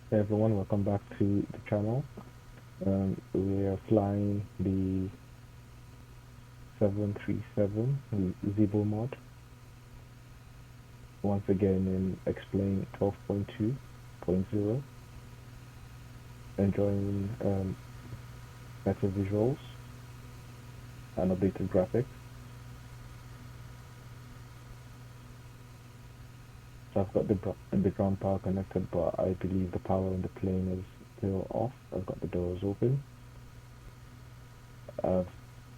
Hey everyone, welcome back to the channel. We are flying the 737 Zibo Mod once again in Explain 12.2.0. Enjoying better visuals and updated graphics. So I've got the ground power connected, but I believe the power in the plane is still off. I've got the doors open. I've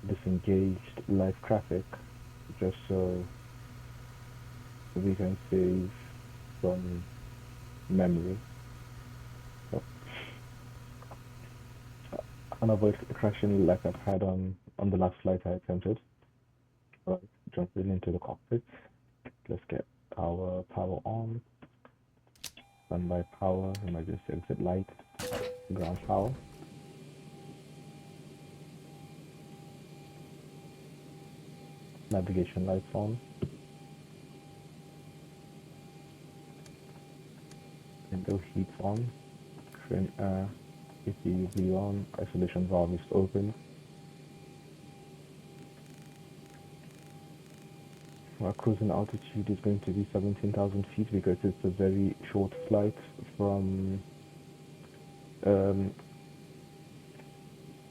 disengaged LiveTraffic just so we can save some memory. So, and avoid crashing like I've had on the last flight I attempted. Right, jumping into the cockpit. Let's get our power on. Standby power, emergency exit light, ground power. Navigation lights on. Window heats on. Trim air, APUV on. Isolation valve is open. Our cruising altitude is going to be 17,000 feet because it's a very short flight from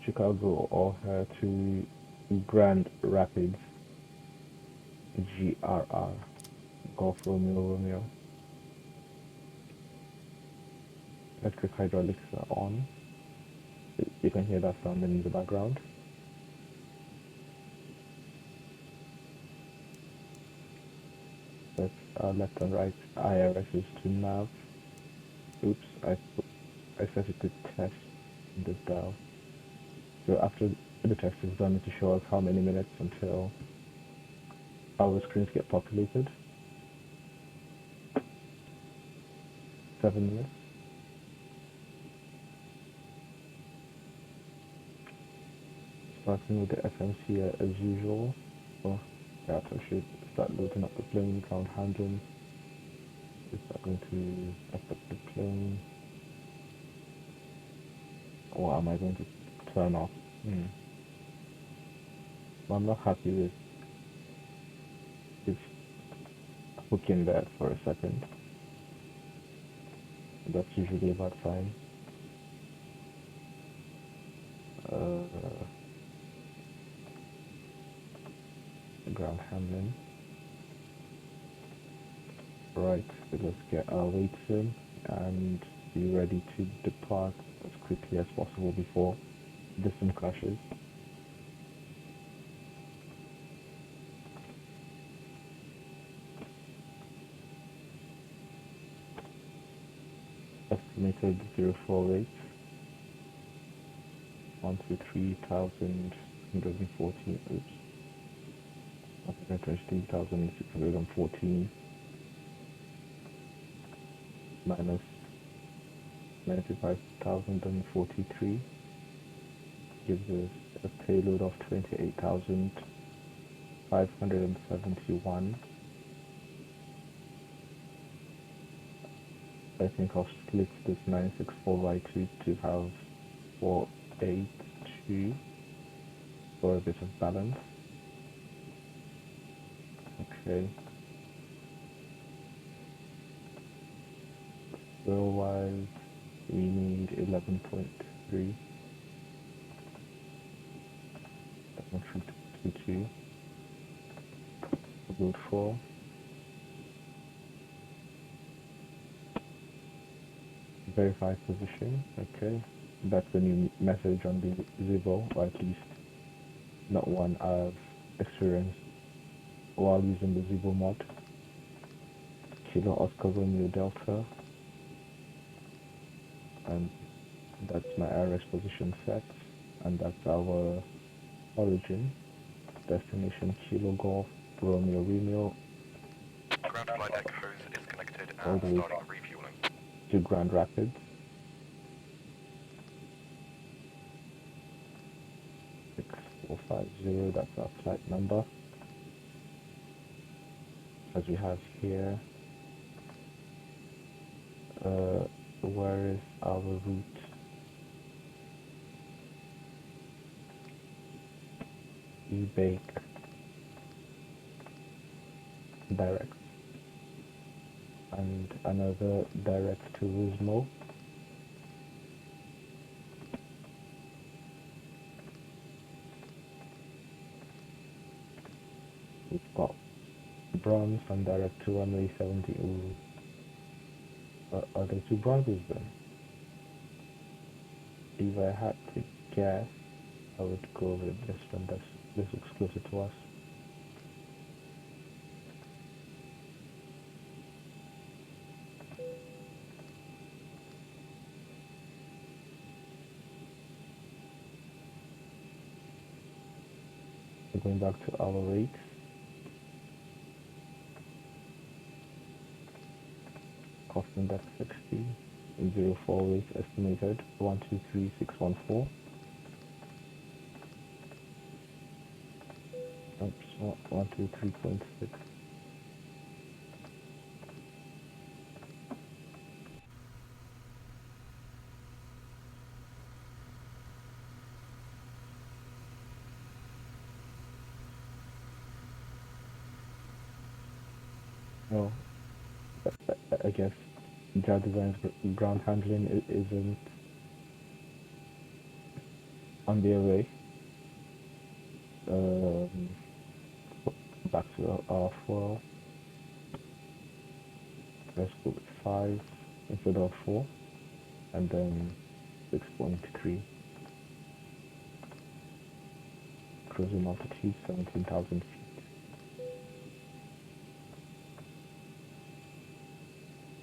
Chicago O'Hare to Grand Rapids, GRR, Golf Romeo Romeo. Electric hydraulics are on. You can hear that sound in the background. That's our left and right IRS is to nav. Oops, I set it to test in this dial. So after the test is done, it will show us how many minutes until our screens get populated. 7 minutes. Starting with the FMC as usual. So yeah, so I should start loading up the plane, ground handling. Is that going to affect the plane? Or am I going to turn off? I'm not happy with this hooking there for a second. That's usually a bad sign. Ground handling. Right, so let's get our weights in and be ready to depart as quickly as possible before the sim crashes. Estimated 04 rate 123,114. Oops, 123,614 minus 95,043 gives us a payload of 28,571. I think I'll split this 964 by 2 to have 482 for a bit of balance. Okay. Spill wise, we need 11.3. 11.22. Load 4. Verify position. Okay. That's a new message on the Zibo, or at least not one I've experienced while using the Zibo mod. Kilo Oscar Romeo Delta. And that's my IRS position set. And that's our origin. Destination Kilo Golf Romeo Romeo. Ground flight echoes is connected and All the way starting refueling. to Grand Rapids. Six 450, that's our flight number. As we have here, where is our route? eBake direct and another direct to Wismo. We've got bronze and direct to runway 70. Ooh. Are there two bronzes then? If I had to guess, I would go with this one. This looks closer to us. So going back to our rates. Cost index 60, 04 weight estimated 123614. Oops, 123.6. No, I guess JarDesign's ground handling isn't on their way. Back to our 4. Let's go with 5 instead of 4, and then 6.3. Cruising altitude 17,000 feet.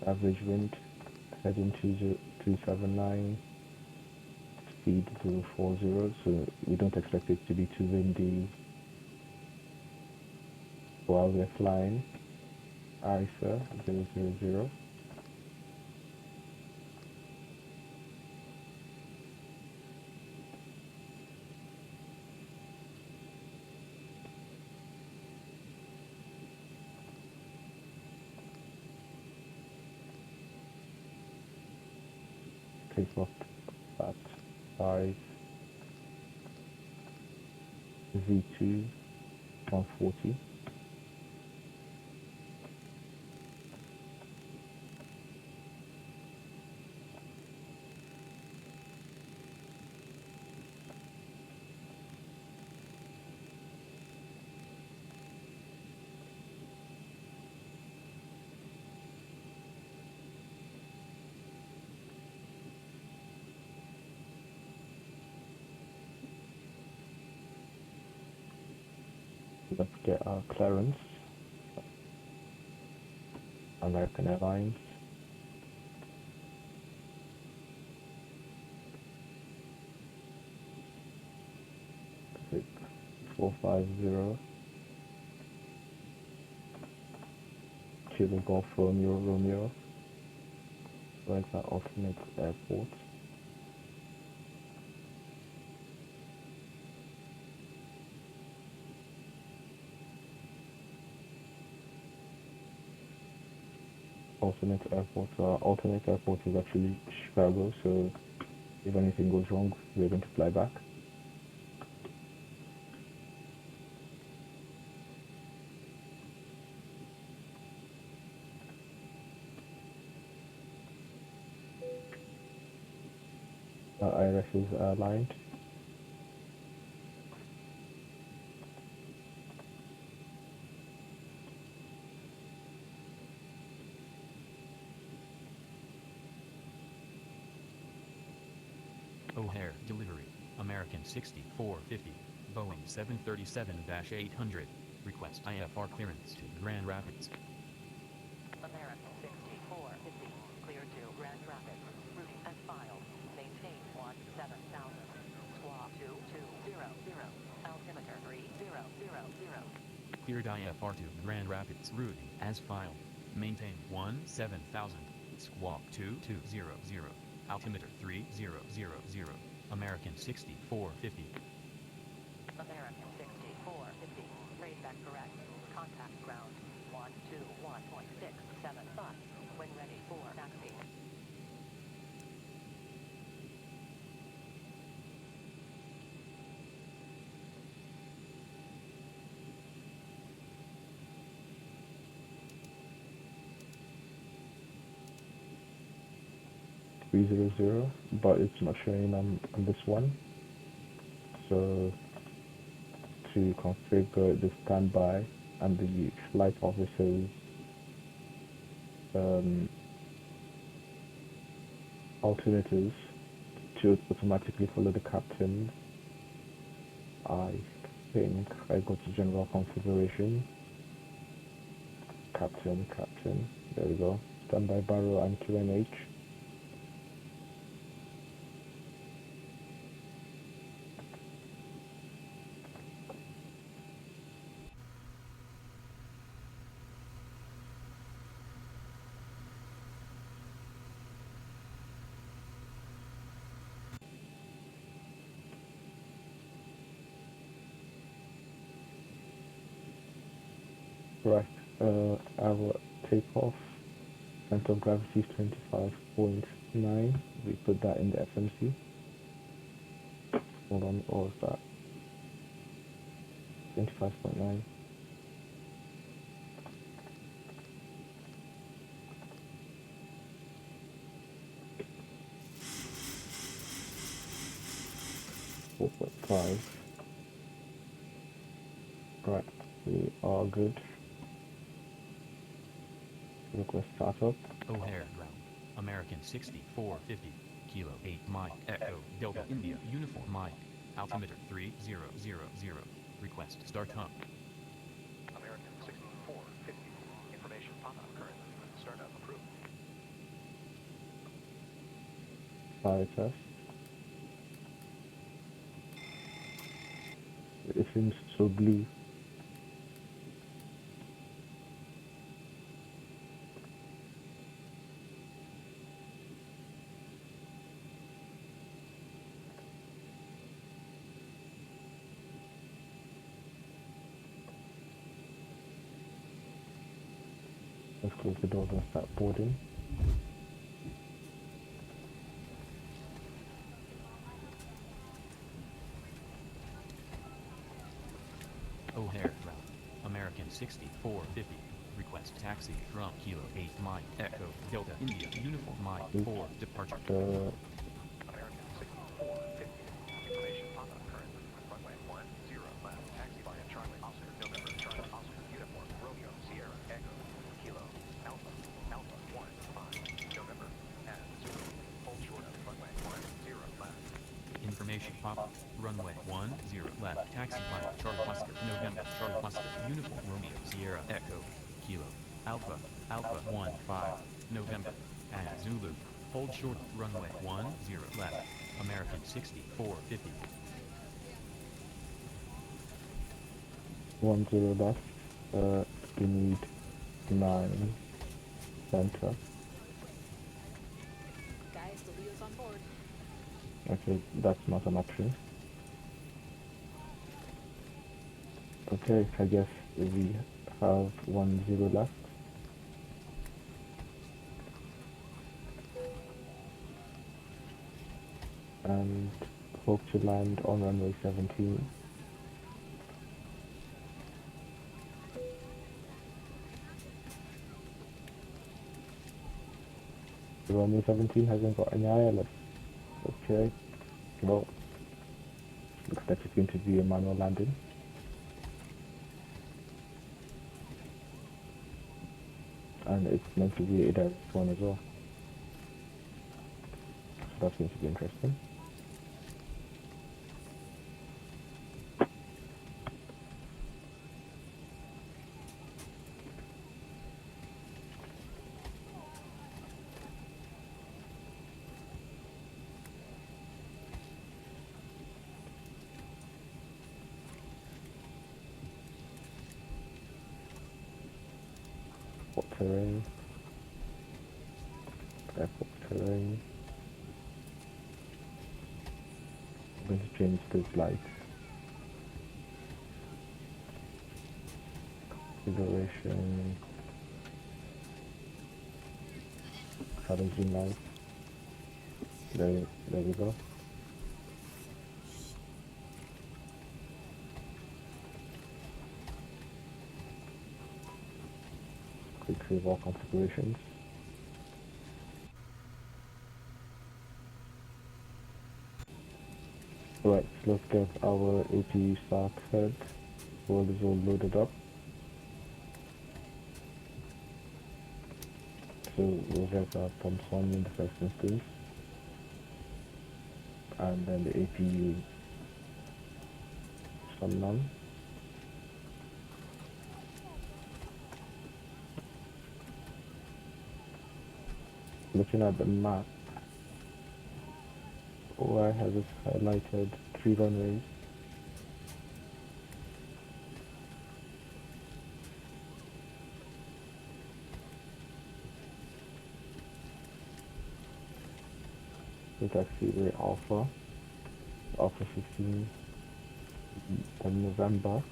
Average wind heading 279. Speed 040, so we don't expect it to be too windy while we're flying. ISA 000. Take off at 5. Z2 140. Let's get our clearance. American Airlines. Pacific 450. Kilo Golf Romeo. Where's our alternate airport? Alternate airport is actually Chicago, so if anything goes wrong, we're going to fly back. Our IRS is aligned. O'Hare delivery, American 6450, Boeing 737-800, request IFR clearance to Grand Rapids. American 6450, clear to Grand Rapids, routing as filed, maintain 17,000, squawk 2200, altimeter 3000. Cleared IFR to Grand Rapids, routing as filed, maintain 17,000, squawk 2200. Altimeter 3000, American 6450. American 6450, traceback correct, contact ground, 121.675, when ready for taxi. 300, but it's not showing on this one. So to configure the standby and the flight officer's alternatives to automatically follow the captain, I think I go to general configuration, captain, there we go, standby barrel and QNH. Right, our takeoff center of gravity is 25.9. We put that in the FMC. Hold on, or is that 25.9? Right, we are good. Request startup. O'Hare ground. American 6450. Kilo 8 Mike Echo Delta India Uniform Mike. Altimeter 3000. Request startup. American 6450. Information pop-up current. Startup approved. Fire test. It seems so blue. Let's close the door and start boarding. O'Hare route. American 6450. Request taxi from Kilo 8 Mike Echo Delta India Uniform Mike 4 departure. American 6450. Information pop-up current. Runway 10 left. Taxi via Charlie Oscar. November Charlie Oscar. Uniform Romeo Sierra Echo. Kilo Alpha 15. November and Zulu. Hold short of runway 10 left. Information pop-up. Runway 10 left. Taxi via Charlie Oscar. November Charlie Oscar. Uniform Romeo Sierra Echo. Kilo Alpha 15. November and Zulu. Hold short. Runway 10 left. American 6450. 10 left. We need 9 center. Guys, the wheel's on board. Okay, that's not an option. Okay, I guess we have 10 left. And hope to land on runway 17. Runway 17 hasn't got any ILS. Okay, well, looks like it's going to be a manual landing. And it's meant to be a direct one as well. So that's going to be interesting. Terrain, airport terrain. I'm going to change this light. Configuration, challenging light. There we go. Quick save all configurations. Right, so let's get our APU started. World is all loaded up. So we'll get our pumps on in the first instance, and then the APU some none. Looking at the map, why has it highlighted 3 runways? So taxiway Alpha, Alpha 15, then November,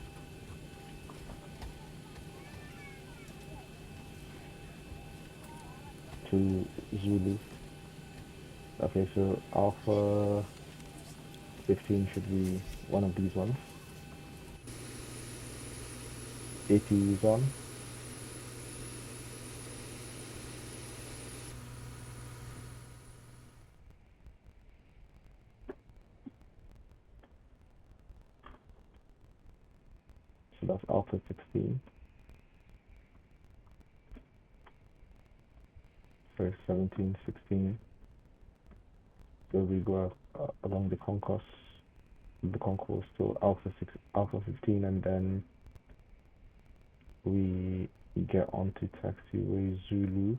to Zulu. Okay, so Alpha 15 should be one of these ones. APU is on. So that's Alpha 16. So 17, 16. So we go along the concourse. The concourse to Alpha 15, and then we get onto taxiway Zulu.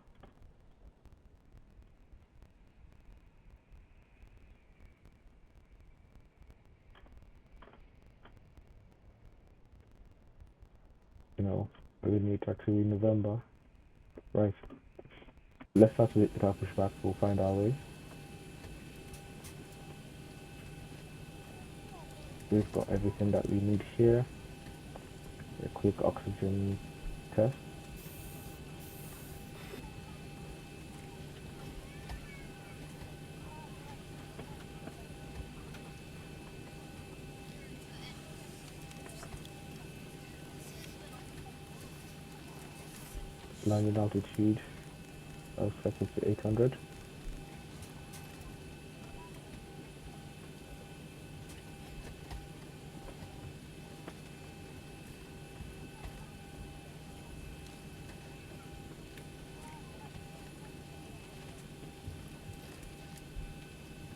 You know, we need taxiway November. Right. Let's start with our pushback. We'll find our way. We've got everything that we need here. A quick oxygen test. Landing altitude, I'll set it to 800.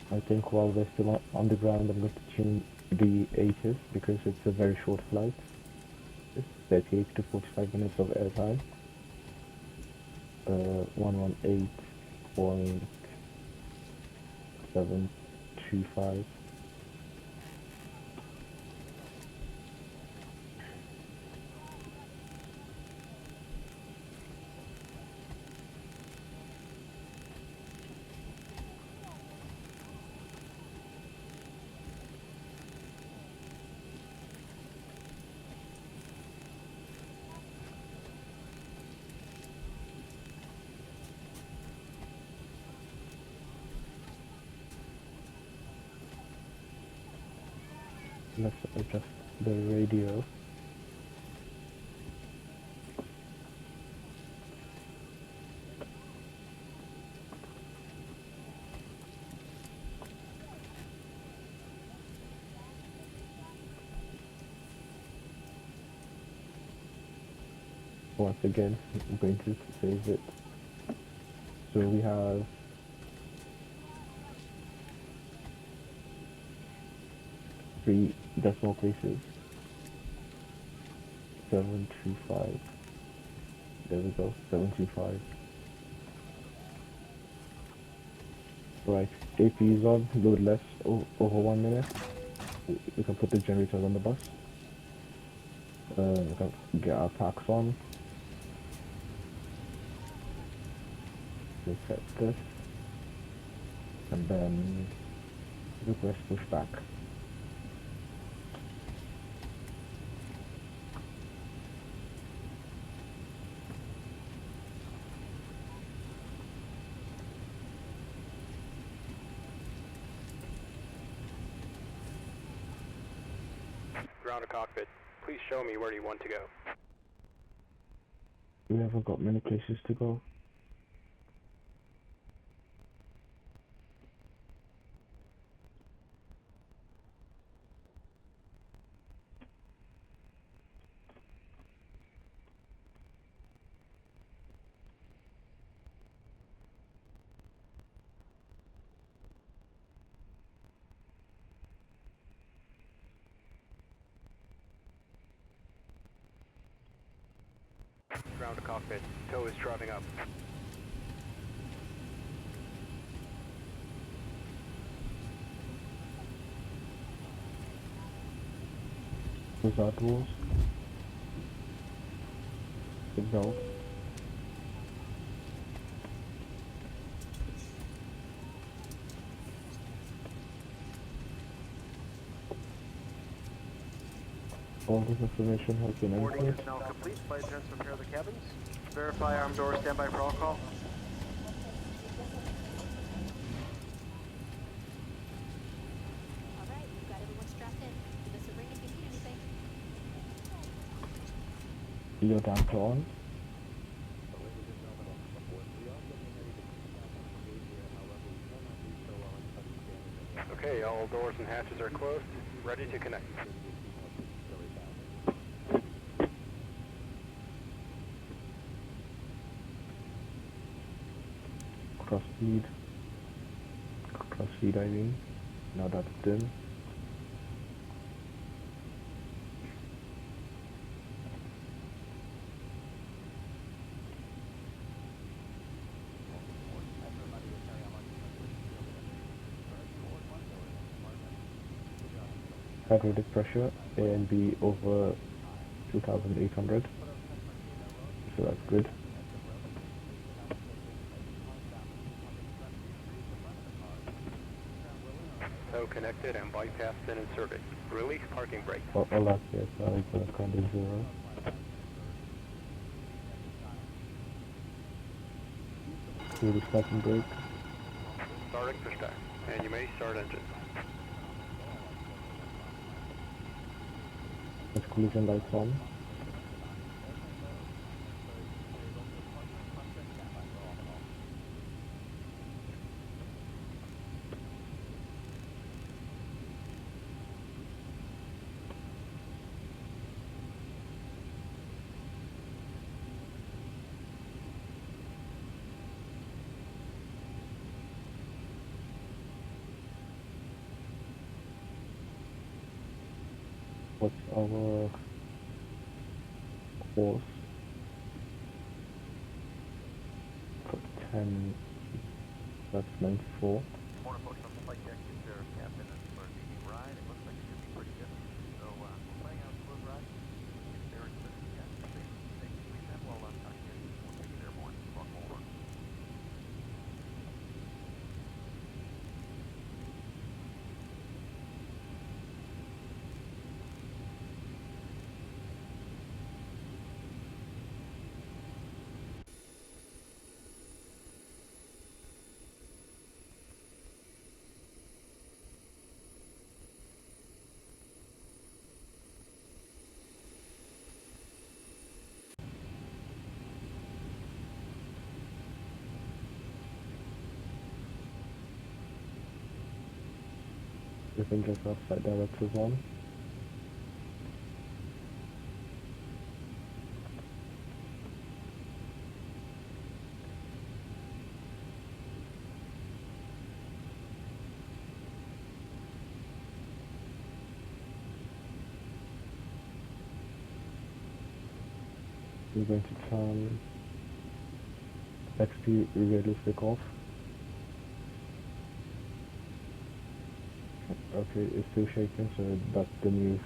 I think while we're still on the ground, I'm going to tune the ATIS because it's a very short flight. It's 38 to 45 minutes of airtime. 118.725. Let's adjust the radio. Once again, I'm going to save it. So we have 3 decimal places. 725. There we go, 725. Right, AP is on, load less, over 1 minute. We can put the generators on the bus. We can get our packs on. We'll set this. And then request pushback. Ground to cockpit. Please show me where you want to go. We haven't got many places to go. ground to cockpit. Tow is driving up. Without rules. Signal. All this information has been Boarding entered. is now complete. Flight attendants prepare the cabins. Verify arm door, standby for all call. All right, we've got everyone strapped in. Give us a ring if you need anything. Your damper on. Okay, all doors and hatches are closed. Ready to connect. Cross feed I mean. Now that's done. Hydraulic pressure A and B over 2,800. So that's good. Tow connected and bypass in and service. Release parking brake. All that here is kind of zero. Release parking brake. Starting pushback. And you may start engine. Collision lights on. What's our course? For 10, that's 94. Morning, folks. On the flight deck is their captain and for the ride. It looks like it should be pretty good. So we're playing out a smooth ride. If there is a yes, they please have well talk to you. We'll take you there more. Walk over. The fingers are flight directors on. We're going to turn XPrealistic off. Okay, it's still shaking, so that's the new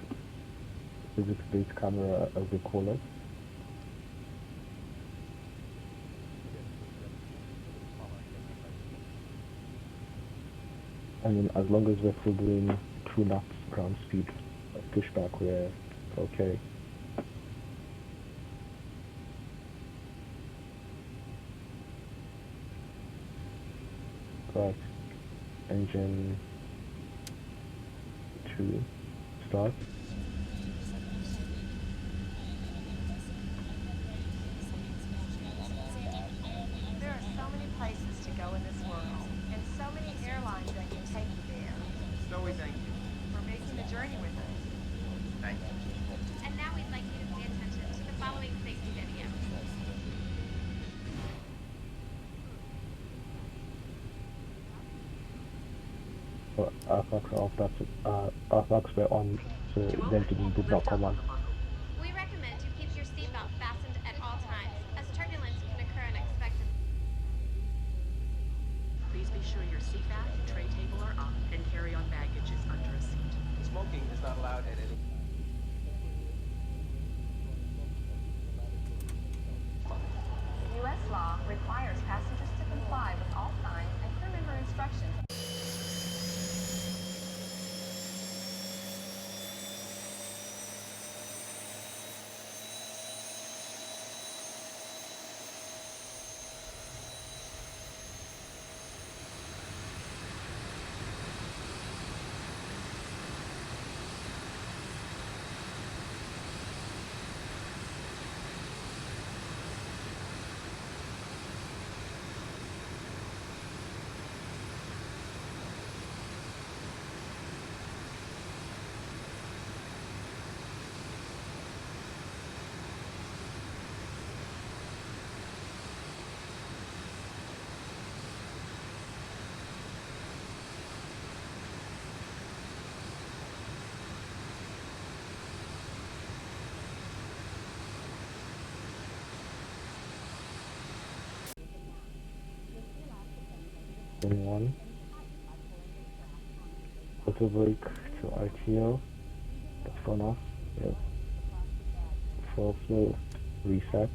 physics-based camera as they call it. I mean, as long as we're still doing 2 knots ground speed pushback, we're okay. Right, engine 2, start. There are so many places to go in this world, and so many airlines that can take you there. So we thank you. For making the journey with us. Thank you. And now we'd like you to pay attention to the following safety video. Approx were on, so the engine did not come on. We recommend you keep your seatbelt fastened at all times, Please be sure your seat back, tray table are up, and carry-on baggage is under a seat. Smoking is not allowed at any. U.S. law requires passengers to comply with all signs and crew member instructions. One. Auto brake to RTO. That's gone off. Yep. Full flow reset.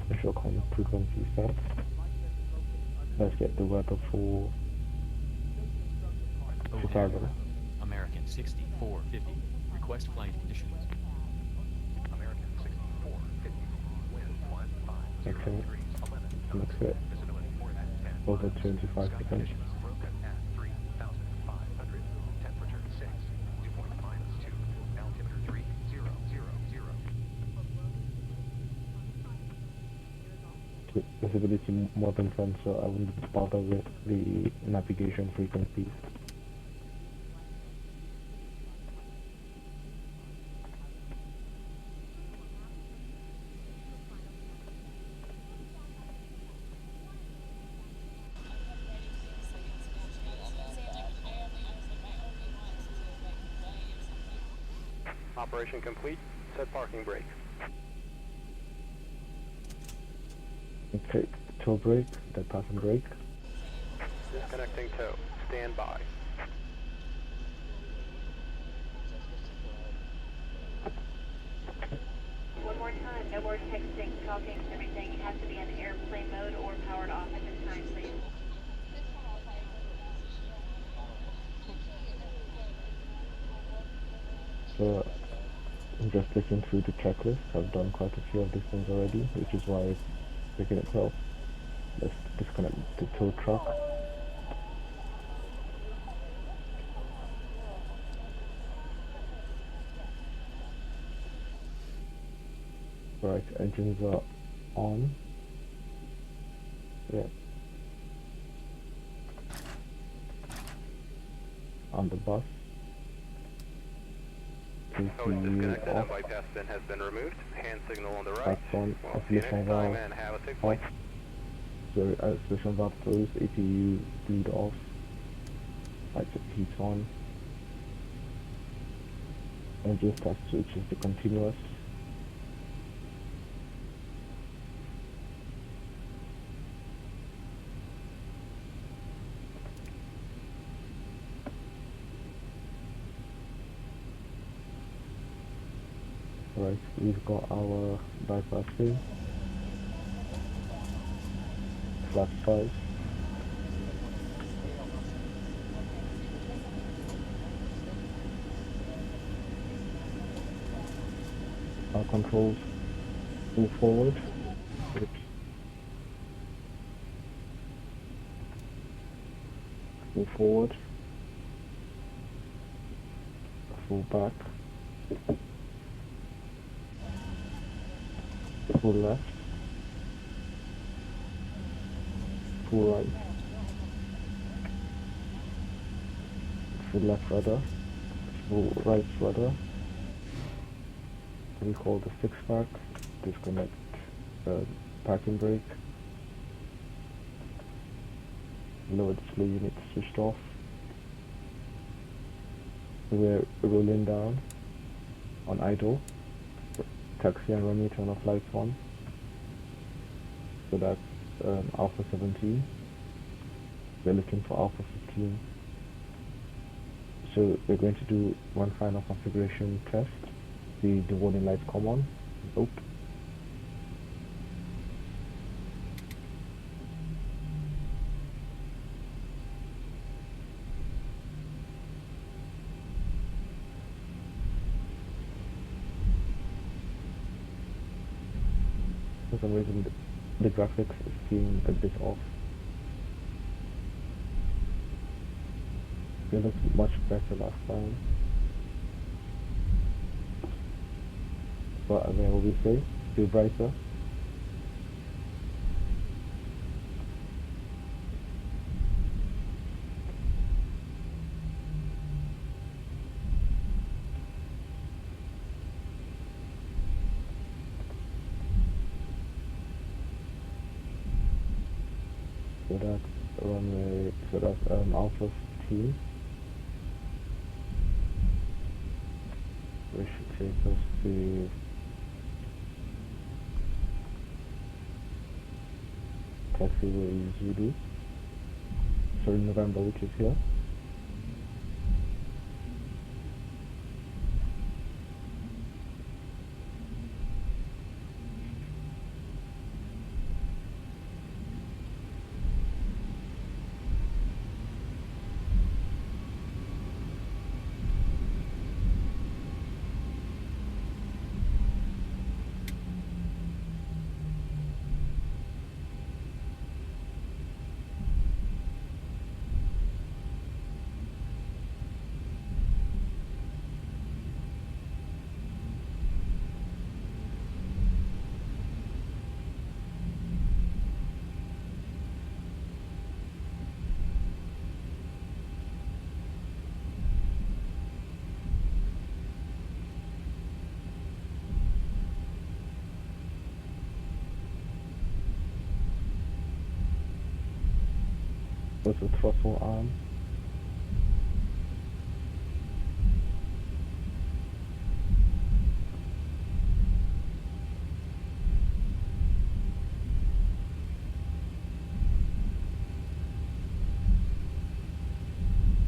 Special frequency set. Let's get the weather for Chicago. American 6450. Request flight conditions. American 6450. Wind 15 Okay. degrees 11. Looks good. Visibility 4 at 10. Over 25%. Conditions broken at 3,500. Temperature 6. Dew point -2. Altimeter 3000. Visibility more than 10, so I wouldn't bother with the navigation frequencies. Operation complete. Set parking brake. Okay, toe brake, that passing brake. Disconnecting tow. Stand by. One more time, no more texting, talking, everything. It has to be in airplane mode or powered off at this time, please. So I'm just looking through the checklist. I've done quite a few of these things already, which is why it's taking itself. Let's disconnect the tow truck. Right, engines are on. Yeah. On the bus. Hose disconnected off. and bypass bin has been removed. Hand signal on the right. That's on. We'll see you next Ignition time valve and have a safe off. flight. So ignition valve closed. APU bleed off. Lights heat on. Engine start switch is the continuous. Right, we've got our bypass bin, flat 5, our controls move forward, oops, move forward, full back, full left, full right, full left rudder, full right rudder, recall the 6-pack, disconnect the parking brake, lower display unit switched off, we're rolling down on idle. Taxi and runway turn off lights on, so that alpha 17. We're looking for alpha 15. So we're going to do one final configuration test. The warning lights come on. Nope. For some reason the graphics seem a bit off. It looked much better last time. But again, what we say, still brighter. So that's runway, so that's alpha 15. Which should take us to taxiway Zulu. Sorry, November, which is here. With the throttle arm.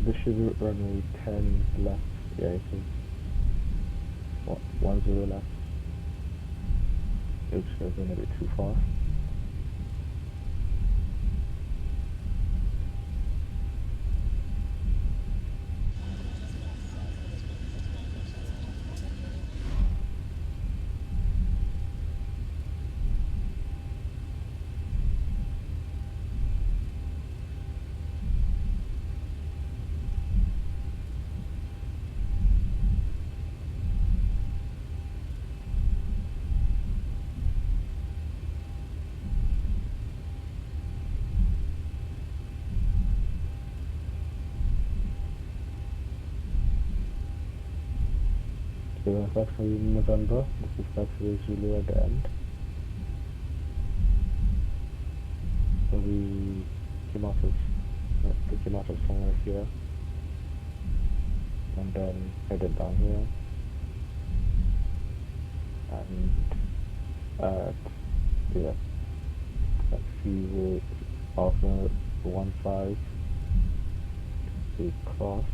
This should be runway 10 left. Yeah, it is. 10 left. Oops, I've been a bit too far. So that's actually November. This is actually Zulu at the end. So we came out of somewhere here, and then headed down here, and yeah, let's see with Alpha 15 we cross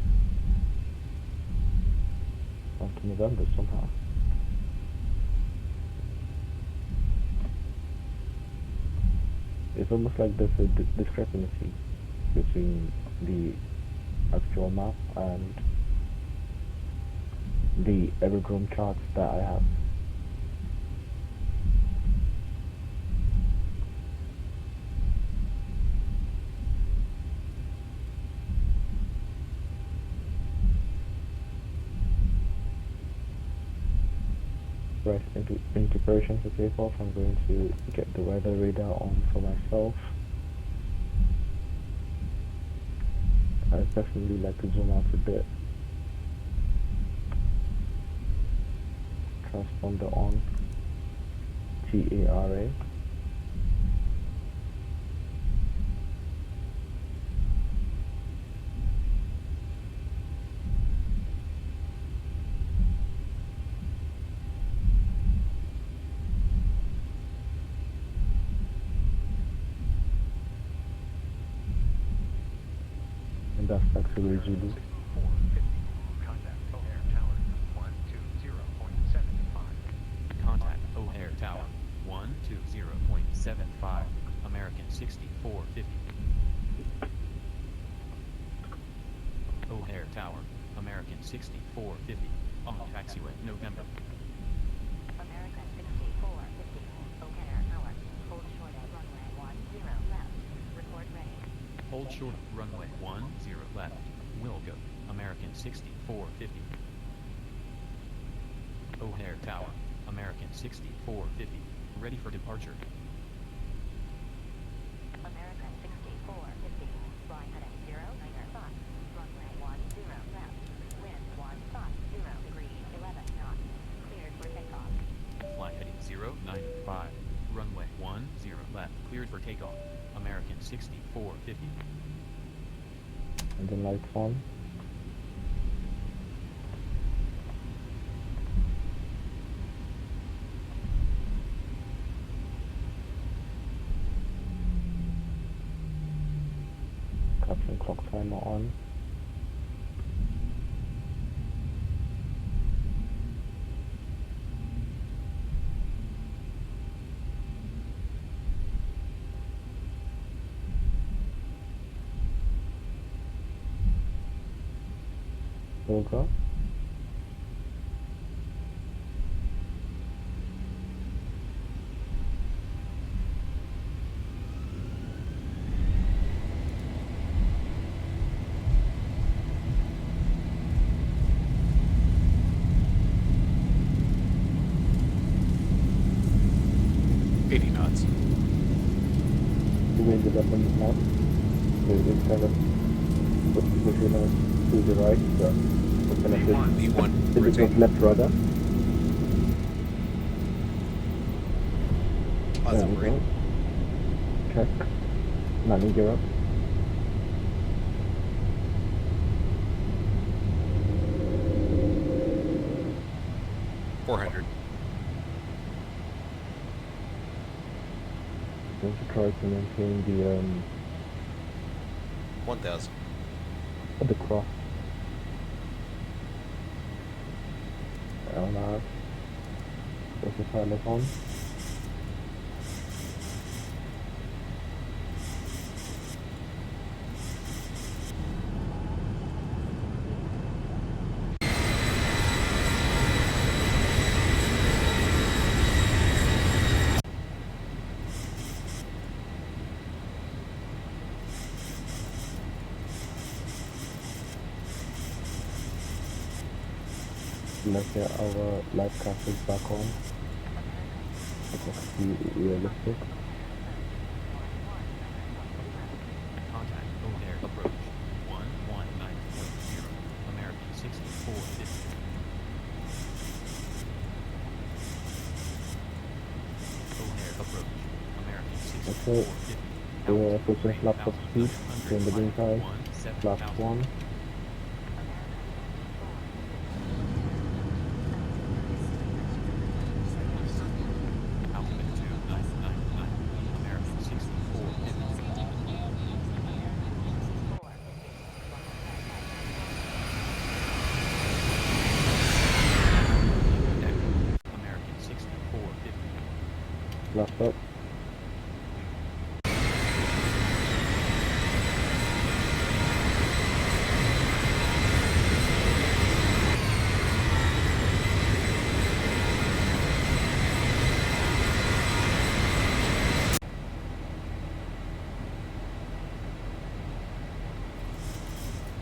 onto November somehow. It's almost like there's a discrepancy between the actual map and the aerodrome charts that I have. Right, in preparation for takeoff, I'm going to get the weather radar on for myself. I definitely like to zoom out a bit. Transponder on. TARA. And that's actually Zulu. 6450. Contact O'Hare Tower 120.75. Contact O'Hare Tower 120.75. American 6450. O'Hare Tower, American 6450. On taxiway, November. American 6450. O'Hare Tower. Hold short at runway 10 left. Report ready. Hold short, runway 10 left. Will go. American 6450. O'Hare Tower, American 6450. Ready for departure. American 6450. Fly heading 095. Runway 10 left. Wind 150 degrees 11 knots. Cleared for takeoff. Fly heading 095. Runway 10 left. Cleared for takeoff. American 6450. And the lights on. Captain clock timer on. Yoga. The wind is up on the map. It's kind of pushing us to the right, so we're gonna V1, it rotate. goes left rudder. There Positive we three. go. Check. Landing gear up. $400. Going to try to maintain the 1,000. the cross. LNAV. There's the pilot on. Let's get our LiveTraffic back on. It looks to be realistic. Contact O'Hare approach 119.0. American 6450. O'Hare approach. American Okay. 6450. We're pushing flaps of speed. In the meantime, flaps 1. Altitude 2999. American 6450. American 6450. Flaps up.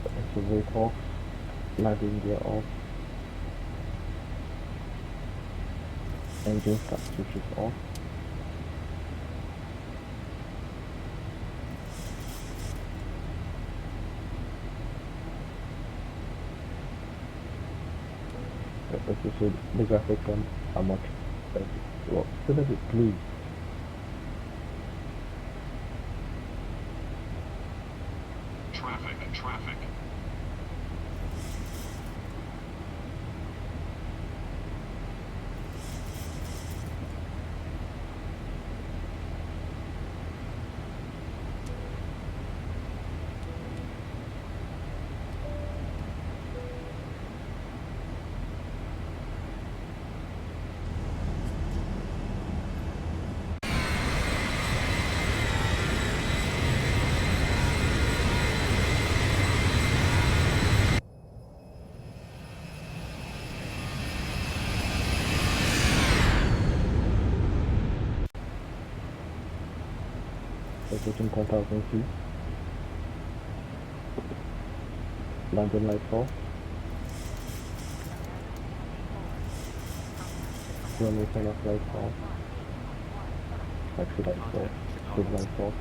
Activate off. Landing gear off. Engine start switches off. As you see, the graphics are much better. Well, still a bit blue. Traffic. Position 10,000 feet. London Lightfall. Runway turn off Lightfall. Taxi Lightfall. Good Lightfall.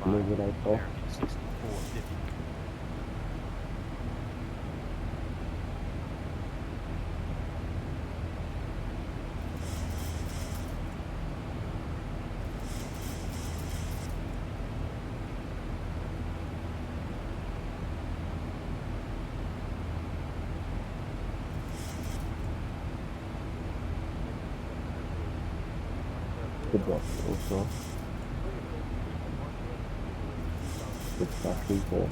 118.15. Lower Lightfall. American 6450. Good box also. Good factory ball.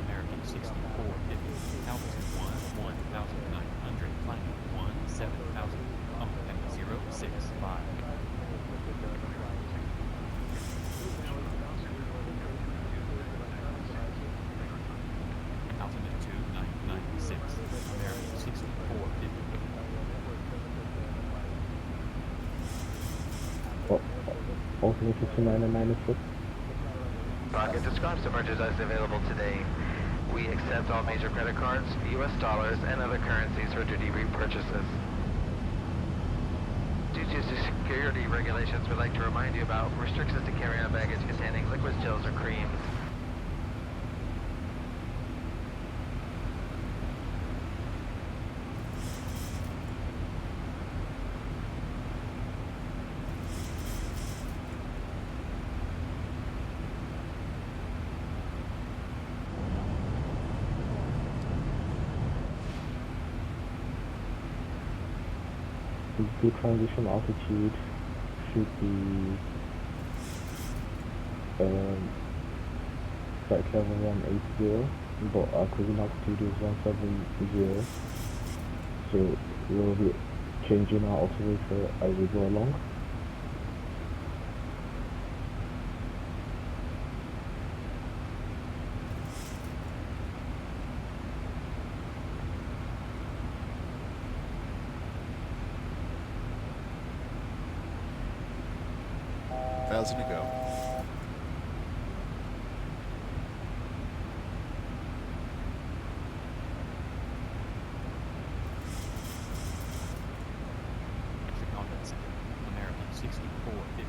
American 6450. Altitude 1,900. Climbing 17,000. At 065. Altitude 2996. American 6450. Alternate 59 and 96. Rocket describes the merchandise available today. We accept all major credit cards, U.S. dollars, and other currencies for duty-free purchases. Due to security regulations, we'd like to remind you about restrictions to carry on baggage containing liquids, gels, or creams. The transition altitude should be flight level 180, but our cruising altitude is 170, so we'll be changing our altimeter as we go along. Thousand to go. Chicago Center. American 6450.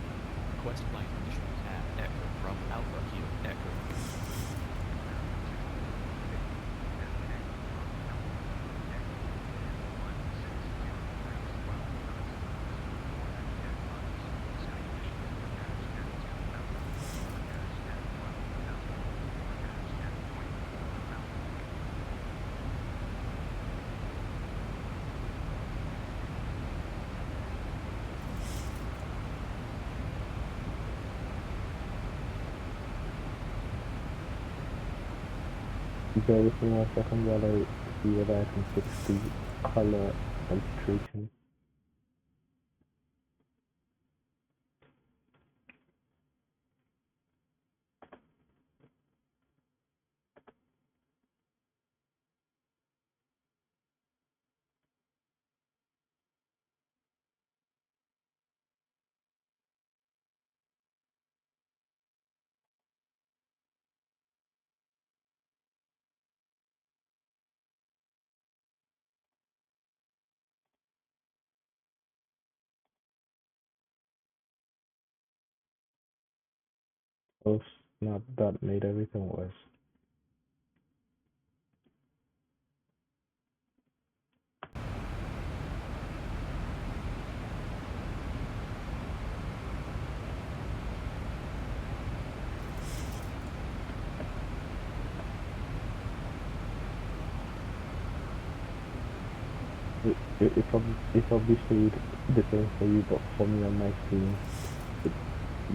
Request flight conditions at Echo from Alpha Kilo Echo. Bear with me 1 second while I see whether I can fix the color illustration. Oh snap, that made everything worse. It probably stayed the same for you, but for me on my screen,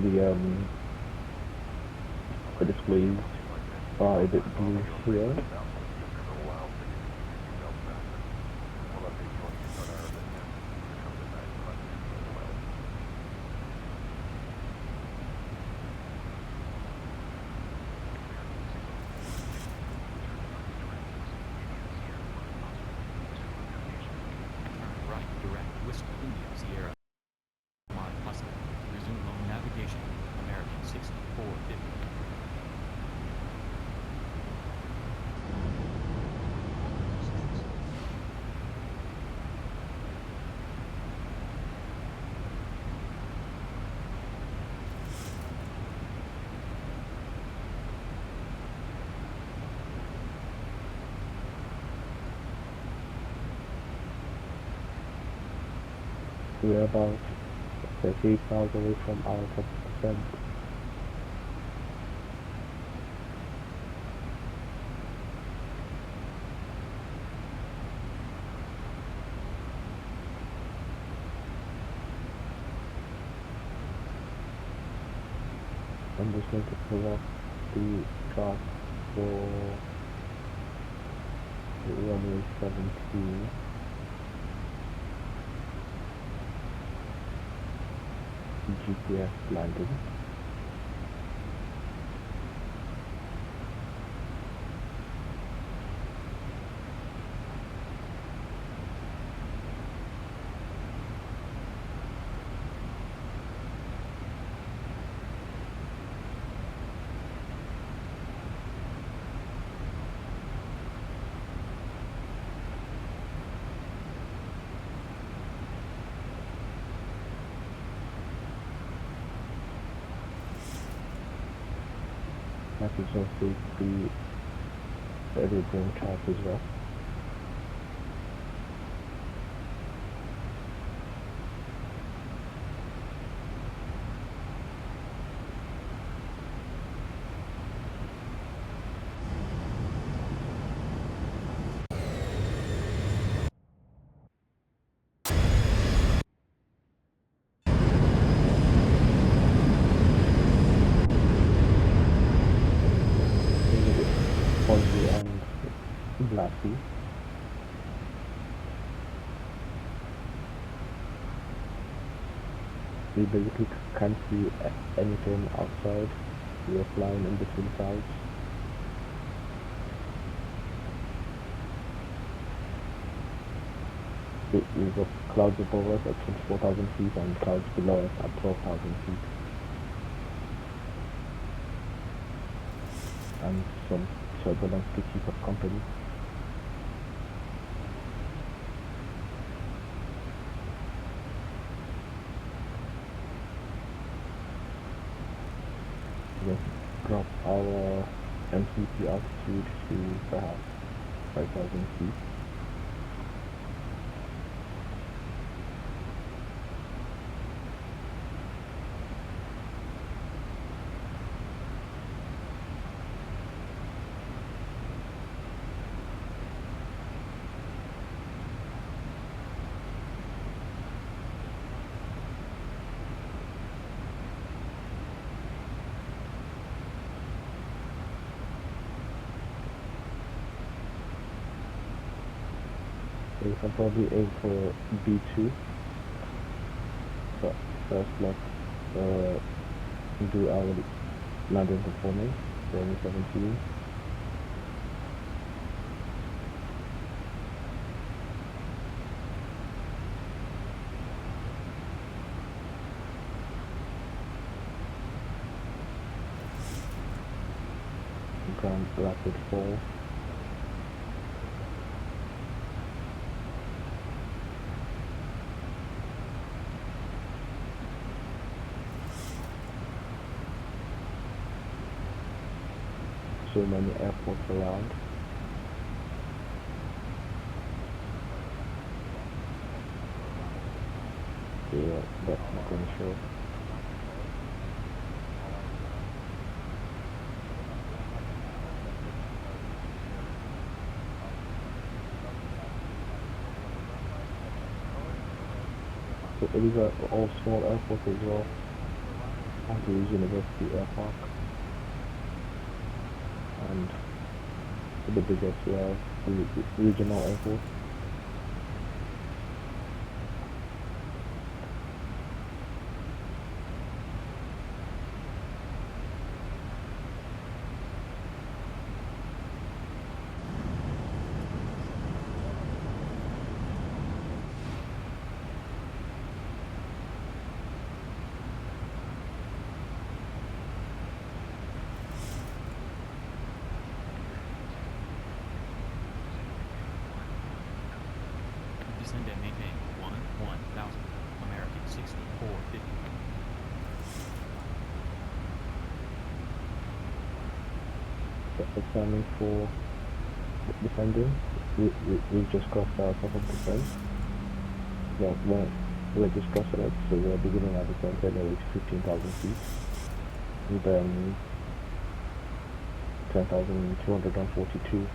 the displays are a bit blue here. Right, direct, Whiskey India Sierra. we're about, say, 3 miles away from our top percent. I'm just going to pull up the chart for runway 17. GPS landing. That is also the editing chart as well. Foggy and glassy. We basically can't see anything outside. We are flying in between clouds. We've got clouds above us at 24,000 feet and clouds below us at 12,000 feet. And some turbulence to keep us company. We'll drop our MCP altitude to perhaps 5,000 feet. We can probably aim for B2, but first let's do our landing performance, runway 17. Ground rapid fall. So many airports around. Yeah, that's not going to show. So these are all small airports as well. Andrews University Airpark. And the biggest regional airport. Descend and maintain 1,000. American 6450. Examining for descending, we've just crossed our 7%. Well, we're just crossing it, so we're beginning at the point where we reach 15,000 feet, and then 10,242.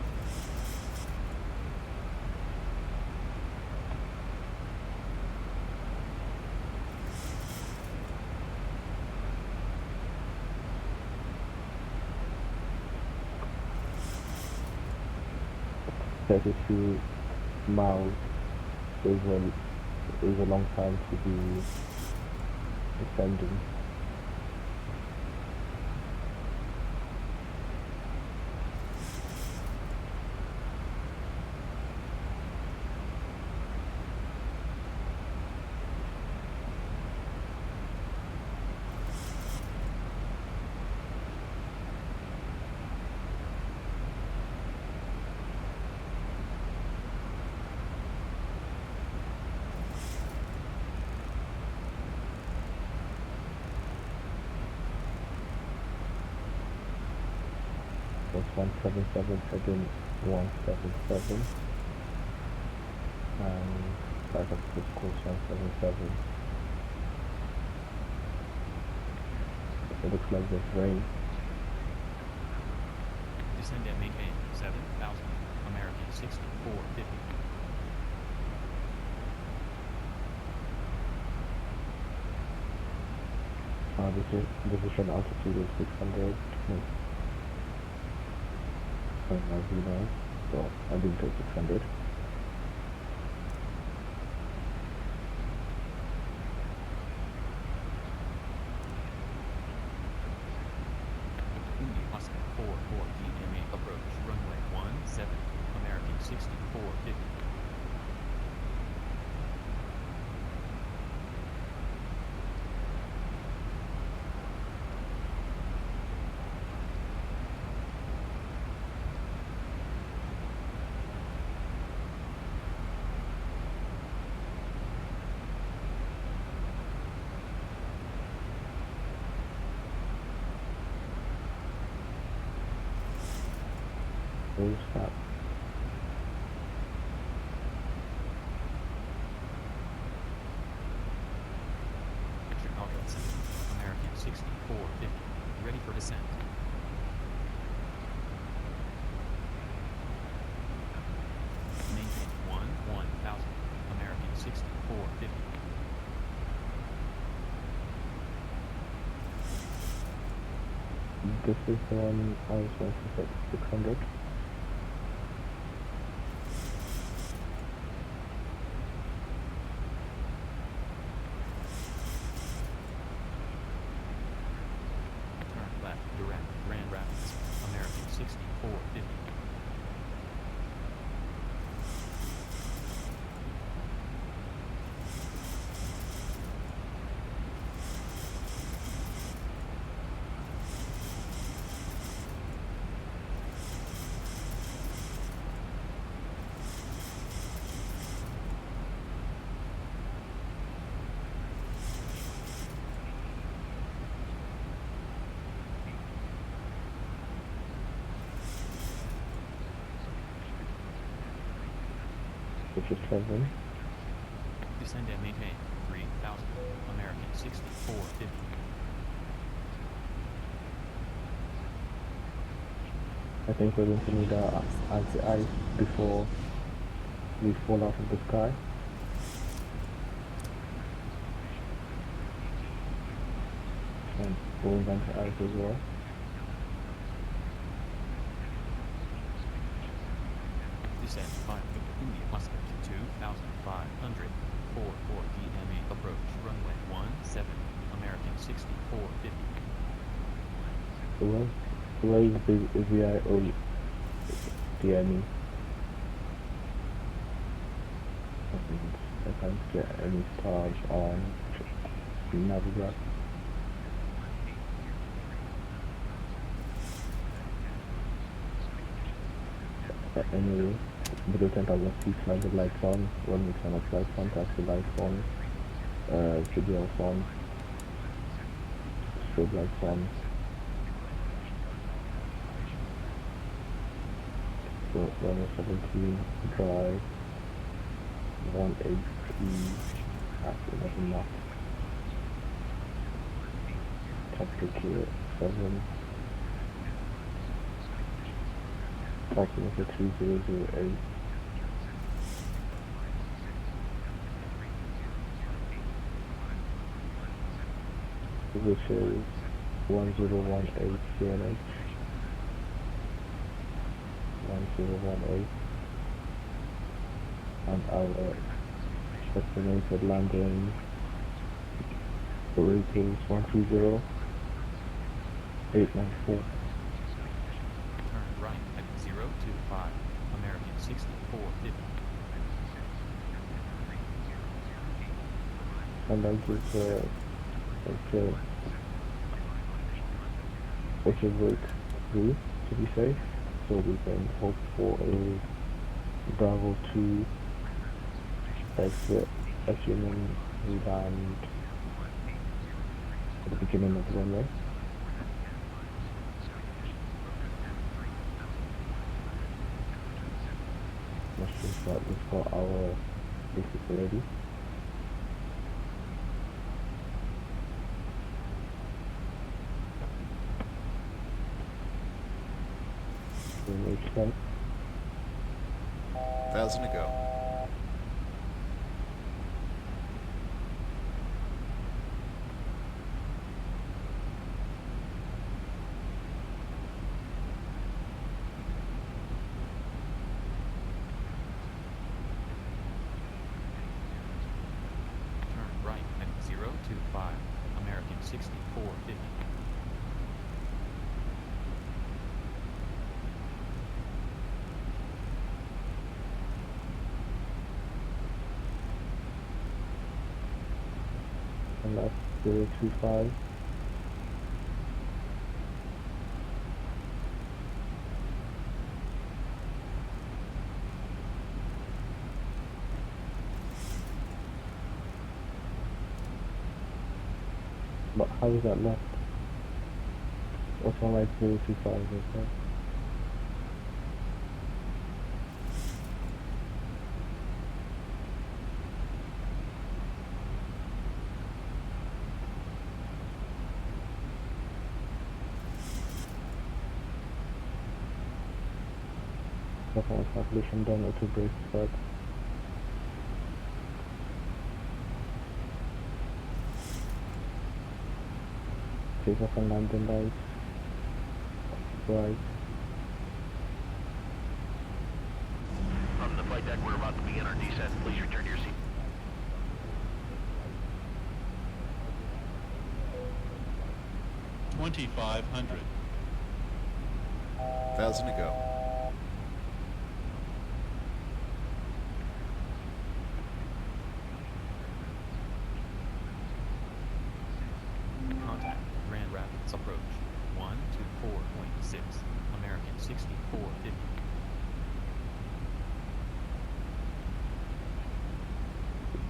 $32 miles is a long time to be descending. That's 177 heading 177, and back up to course 177. It looks like there's rain. Descend and maintain 7,000. American 6450. Decision altitude is 600. So I didn't take 600. Oscar 44 DMA approach runway 17, American 6450. Stop. Chicago 7, American 6450. Ready for descent. Maintain 1000, American 6450. This is the one I was going to set 600. Turn left, direct, Grand Rapids, American 6450. Which is 7. Descend and maintain 3000, American 6450. I think we're going to need our anti-ice before we fall out of the sky. And going anti-ice as well. Descend 5, India Oscar 2500, 44 DMA approach runway 17, American 6450. Where is the VIO DME? I can't get any stars on Navigraph. Anyway, below 10,000 feet, turn the lights on. When we turn off lights on, touch the lights on. Should be off on. Strobe lights on. So, runway 17, drive, 183, Actually, that's enough. Temperature 7. Tracking for 3008. Which is 1018 CNH. 1018. And our estimated landing rate is 130894. Turn right at 025, American 6450. And that gives okay, which is route 3 to be safe, so we can hope for a Bravo 2 exit, assuming we land at the beginning of the runway. Let's just start, we've got our basic ready. Makes sense. 1,000 to go. Turn right at 025, American 6450. And that's 025. But how is that left? What's on like 025 is that? Performance calculation done, auto brake start. Take off and landing lights. Right. From the flight deck, we're about to begin our descent. Please return to your seat. $2,500. 1,000 to go. Contact Grand Rapids approach 124.6, American 6450.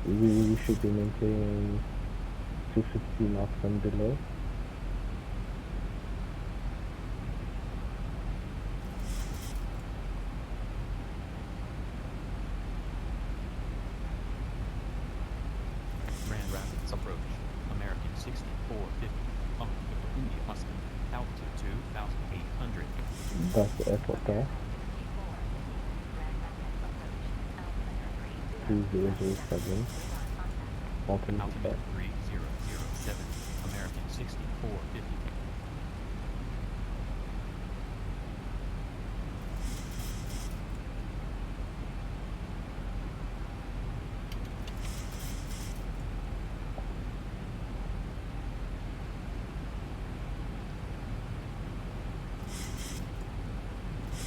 We should be maintaining 250 knots and below. Grand Rapids approach, American 6450. India Muscat, altitude 2,800. That's the airport there. 2007. Altitude Altitude 3007, American 6450.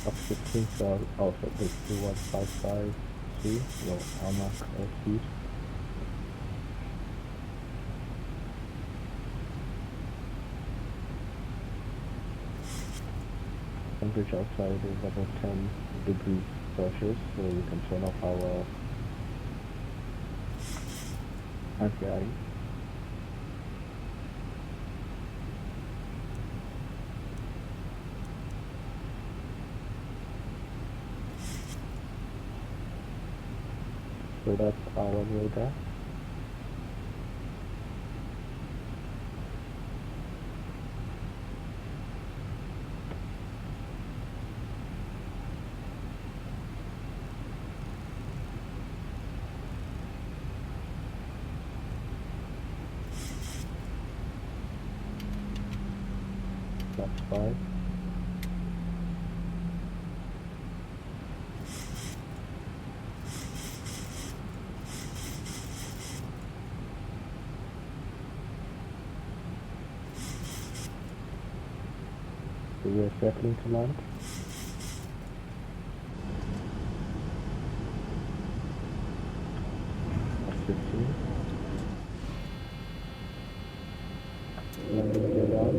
Up 15, so I'll set this to 1552. Well, I'll mark speed. Temperature outside is about 10 degrees Celsius, so we can turn off our anti-ice. So that's our runway there. Flaps 5. So we are circling to land. That's 15. Landing gear down.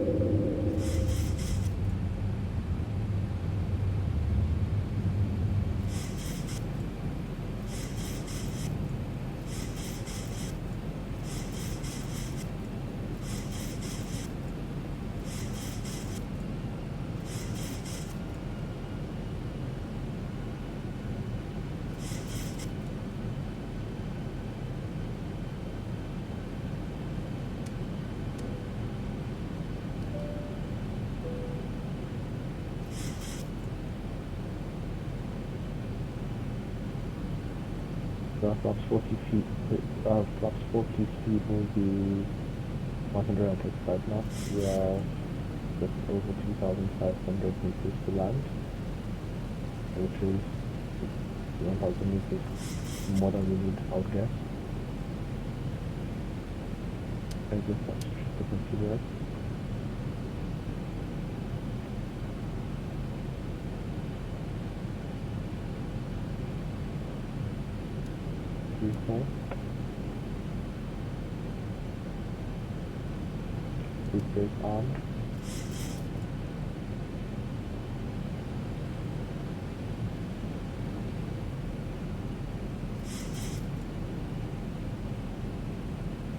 Flaps 40 feet, flaps 40 speed will be 135 knots. We are just over 2,500 meters to land, which is 1,000 meters more than we need, I would guess. I guess that's just to consider. Cool. Keep this on.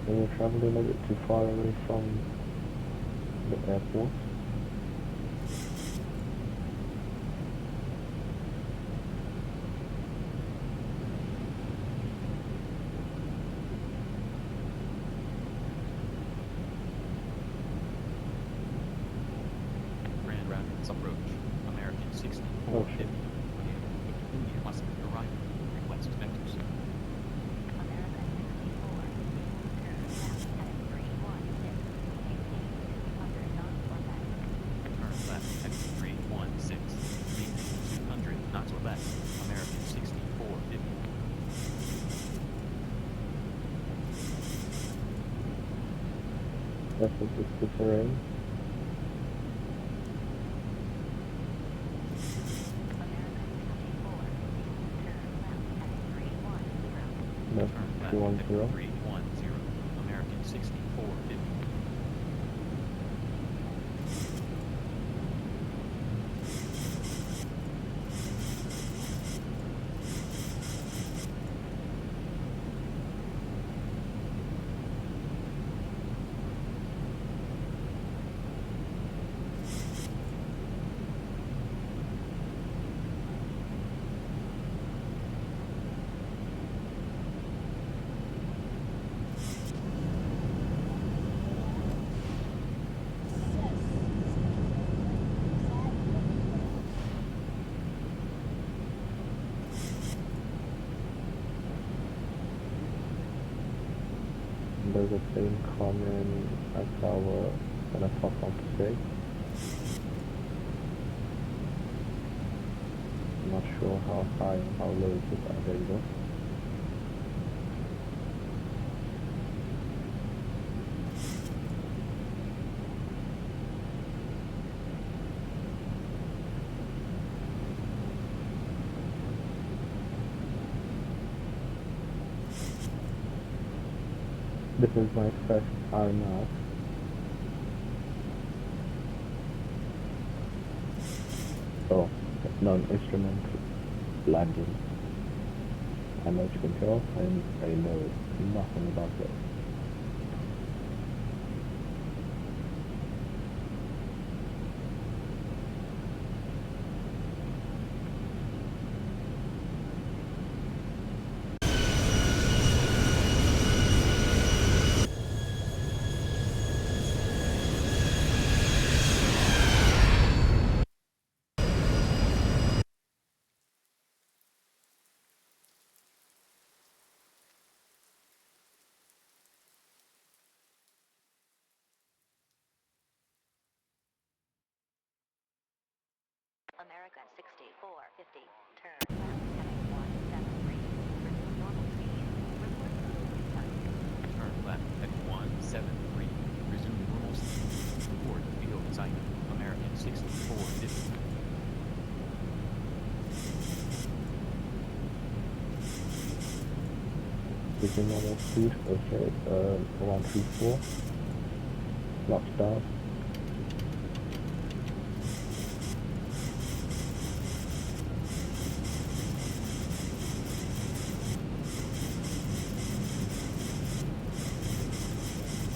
We're traveling a bit too far away from the airport. Approach. American 6450. India must arrive. Request vectors. American 64, turn left at 316, 18, 200 knots or less. Turn left at 316. Maintain 200 knots or less. American 6450. That's what this is terrain. Turn left at 310. American 6450. There's a plane coming at our kind of top on today. I'm not sure how high and how low it is. There you go. This is my first time now. Oh, non-instrument landing. And as you can tell, I know nothing about it. American 6450, turn left heading 173, resume normal speed, report closing time. Turn left at 173. Resume normal speed. KORD field site. American 6450. Resume normal speed, okay, 134. Locked down.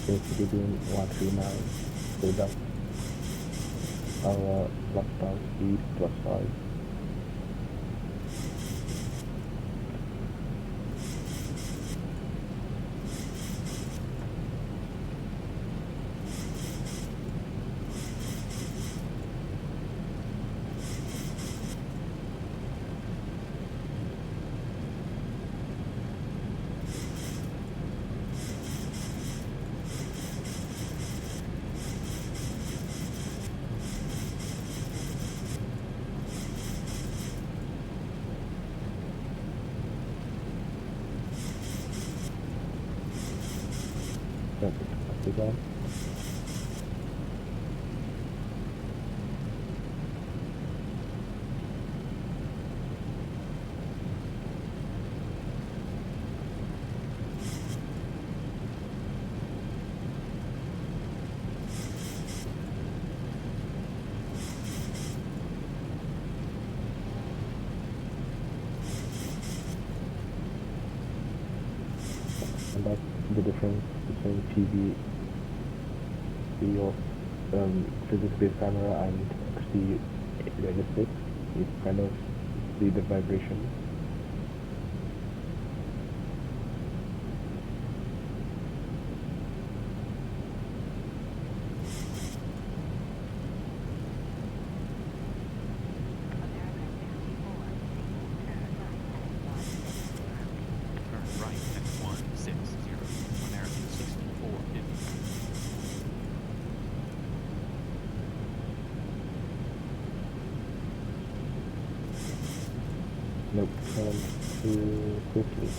Seems to be doing 139. So that's our lockdown speed +5. Again. And that's the difference between TV your physics-based camera and XPrealistic. You kind of see the vibration. Turn right at 160. American 6450. Nope, turn too quickly.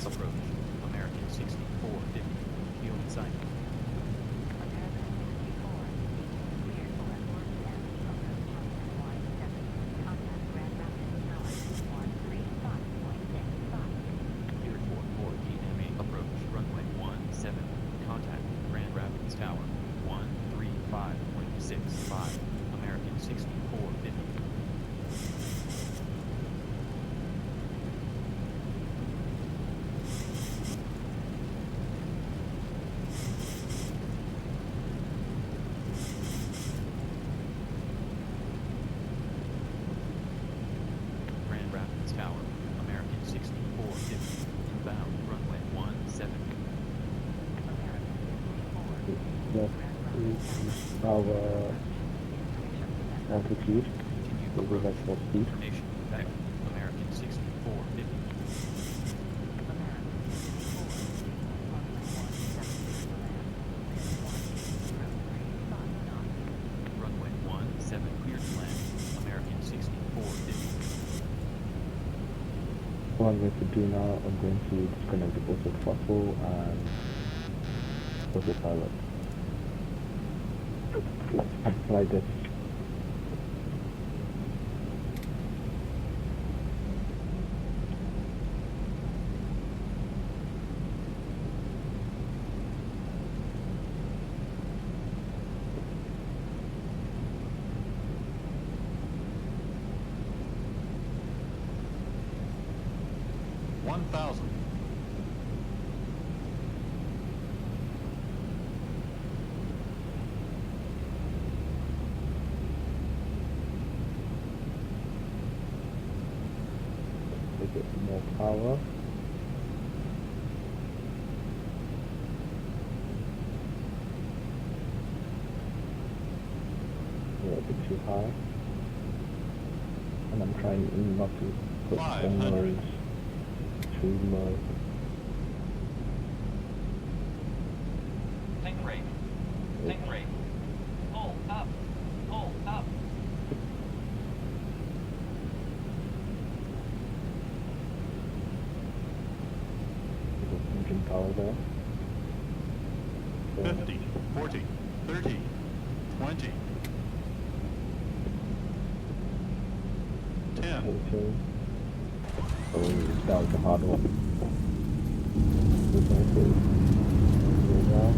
Approach. American 6450. Field in sight. American 64, cleared for approach approach runway 17, contact Grand Rapids Tower, 135.65. Cleared for 4DMA. Approach. Runway 17. Contact Grand Rapids Tower, 135.65. American 6450. Tower, American 6450, inbound, runway 17. Yes, our altitude. So we like more speed. Information back, American 6450. Runway 17 cleared to land, American 6450. What I'm going to do now, I'm going to disconnect the auto throttle and autopilot. Let's apply this. 1,000. A bit more power. Yeah, a bit too high. And I'm trying not to put the 500. noise too low. Think rate. Think rate. Pull up. Pull up. Engine power there. 50, 40, 30, 20, 10. Okay. Oh, that was a hard one. This one is now.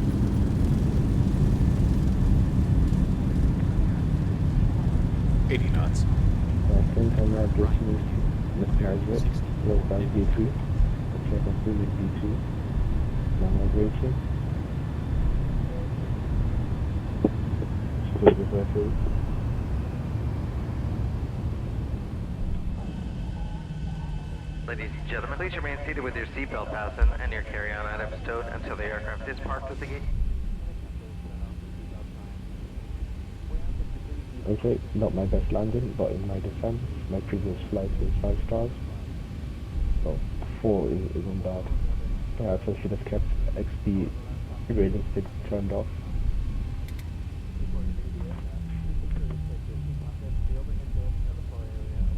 80 knots. I think I'm not getting this mismeasure. Low down V2. Check on fluid V2. Now migration. Still reverses. Ladies and gentlemen, please remain seated with your seatbelt fastened and your carry-on items towed until the aircraft is parked at the gate. Okay, not my best landing, but in my defense, my previous flight was 5 stars. So 4 isn't bad. Perhaps I should have kept XPrealistic turned off.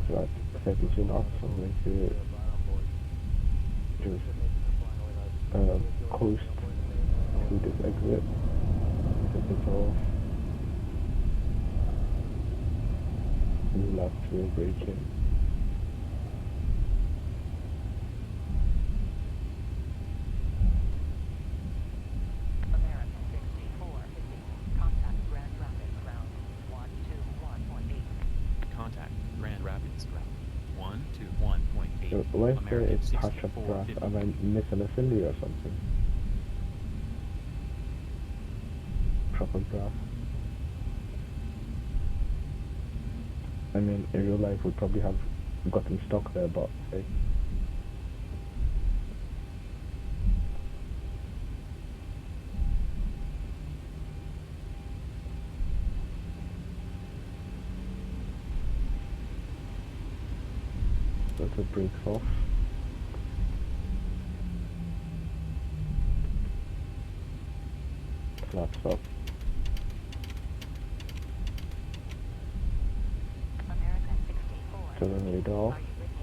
So at 32 knots, I'm going to just coast to this exit. Take it off. Left rear braking. American 6450. Contact Grand Rapids ground 121.8. Contact Grand Rapids ground 121.8. Where's the American patch of grass? 6450. Am I missing a cylinder or something? Proper grass. I mean, in real life, we'd probably have gotten stuck there, but hey. Let the brakes off. Flaps up. American 64. Turn the radar off. Are you with me?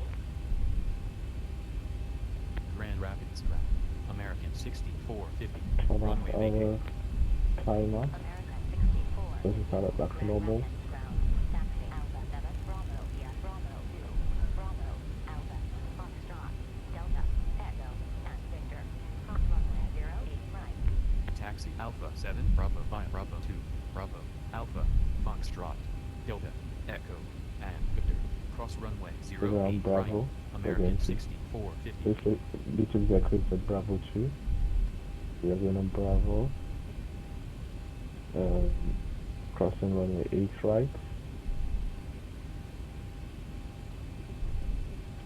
Grand Rapids ground American 6450. Turn off Runway vacate. our timer. American 64. This is kind of back to normal. Ground. Taxi Alpha 7 Bravo. Yeah, Bravo 2. Bravo Alpha. Foxtrot. Delta. Echo. And Victor. Cross runway 08 right. Taxi Alpha 7 Bravo 5 Bravo 2 Bravo Alpha Foxtrot Delta Echo and Victor. Cross runway 08 Around Bravo. right. American 6450. This is between the clips at Bravo 2. We are going on Bravo. Crossing runway 8 right.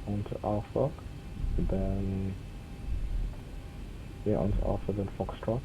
Onto Alpha. Then, yeah, onto Alpha, then Foxtrot.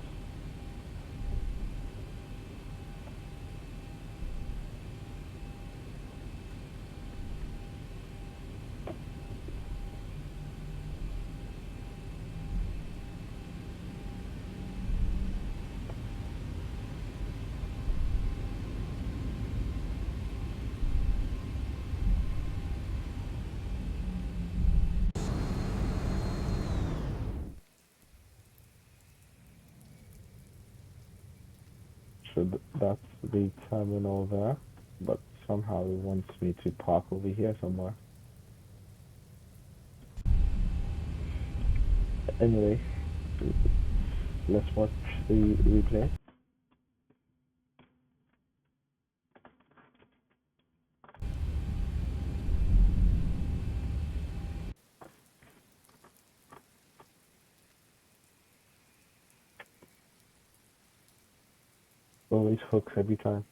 So that's the terminal there, but somehow it wants me to park over here somewhere. Anyway, let's watch the replay. always hooks every time.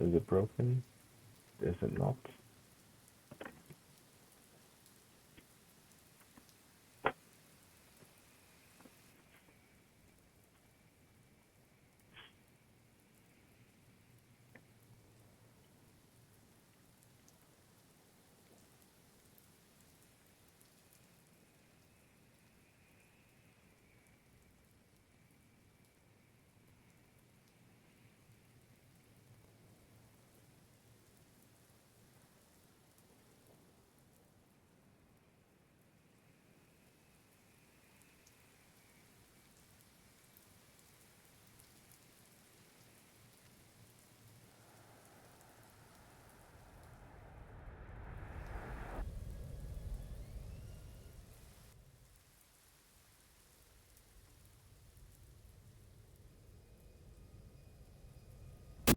Is it broken? Is it not?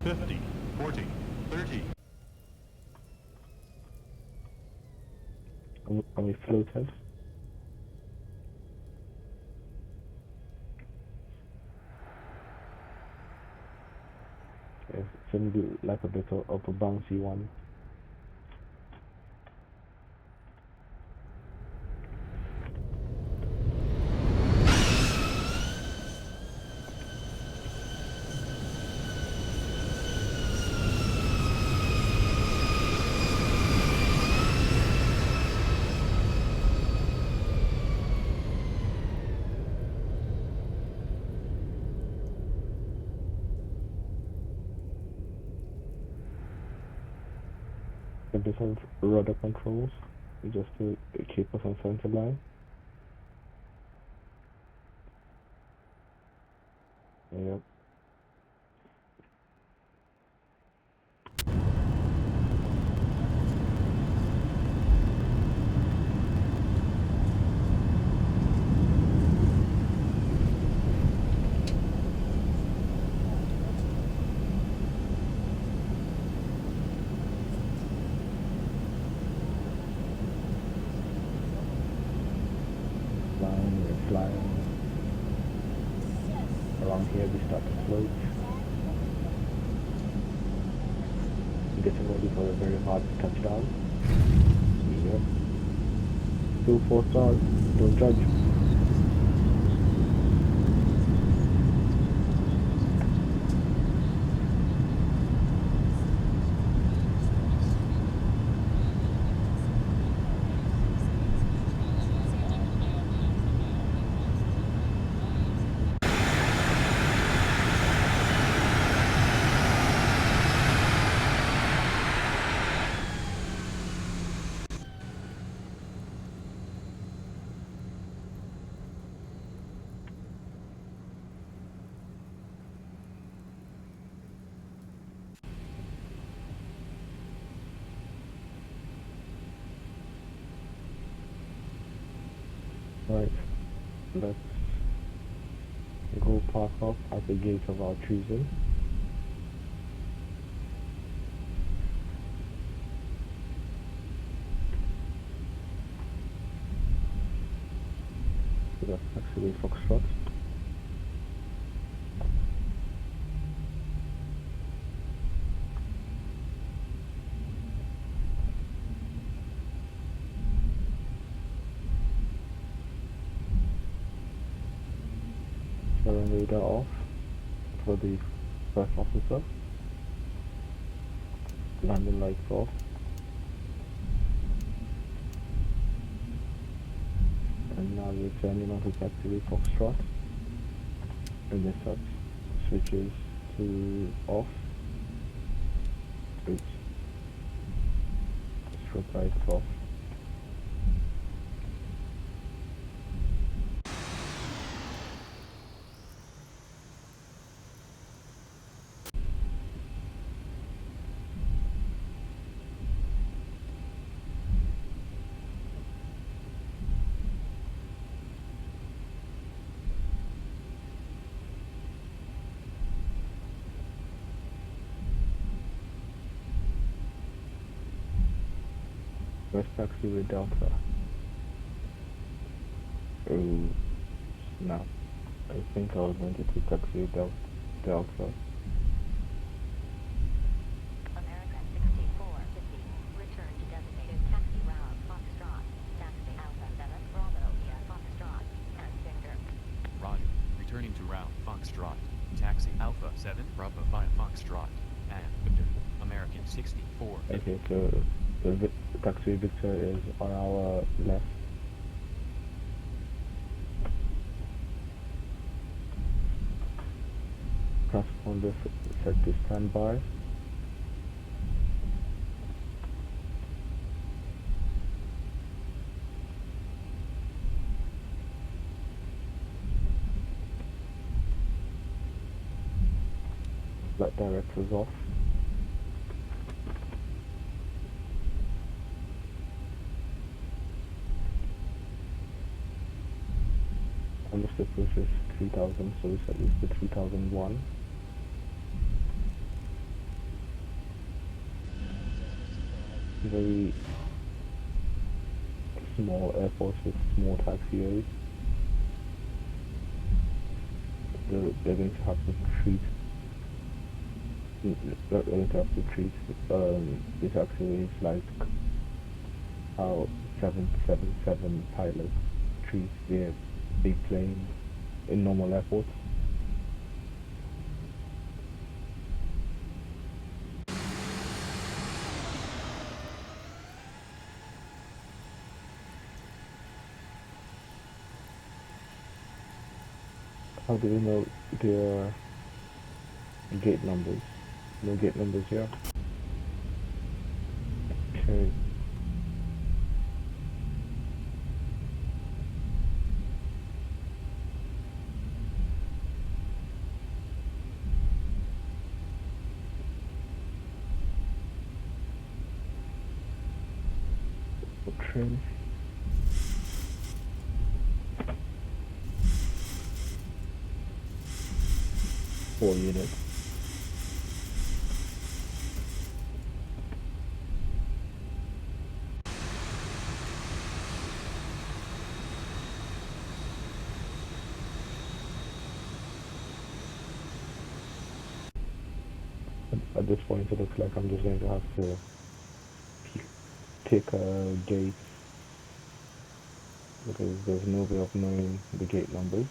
Fifty, 40, 30. Are we floated? It's gonna be like a bit of a bouncy one. A bit of rudder controls just to keep us on center line. Yep. We're flying. Around here we start to float. Getting ready for a very hard touchdown. Yep. 2 4 stars. Don't judge. Right, let's go park up at the gate of our choosing. So that's actually Foxtrot. Turn radar off for the first officer. Landing lights off. And now we're turning on to taxiway Foxtrot. And this up switches to off. Oops. Strobe lights off. Where's taxiway Delta? Oh, snap. I think I was going to take taxiway Delta. American 6450. Return to designated taxi route Foxtrot. Taxi Alpha 7 Bravo via Foxtrot and Victor. Roger. Returning to route Foxtrot. Taxi Alpha 7 Bravo via Foxtrot. And Victor. American 64. Okay, so the taxiway Victor is on our left. Transponder set to standby. Flight directors off. Almost approaches 3000, so we set this to 3001. Very small airports with small taxiways. They're going to have to treat not going to have to treat the taxiways like how 777 pilots treat their big planes in normal airports. How do we know their gate numbers? No gate numbers here. Okay. Trim. Four units. At this point, it looks like I'm just going to have to pick a gate because there's no way of knowing the gate numbers.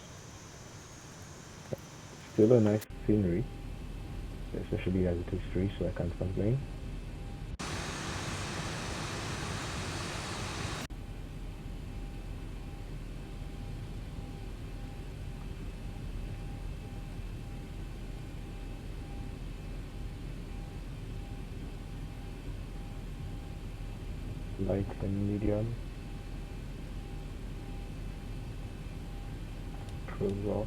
Still a nice scenery, especially as it is free, so I can't complain. Light and medium. Cruise off.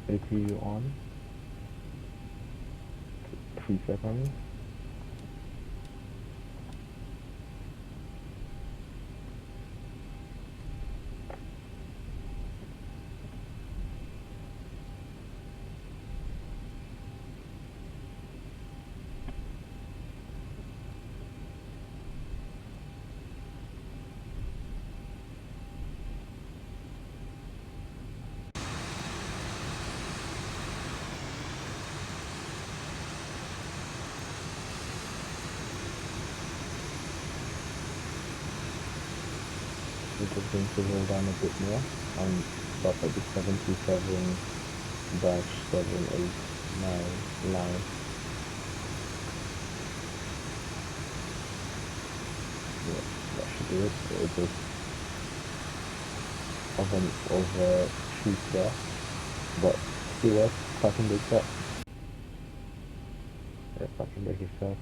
APU on. 3 seconds. We're just going to roll down a bit more and stop at the 727-789 line. Yeah, that should do it. It'll just overshoot there, but see what? Parking brake set. Yeah, parking brake is set.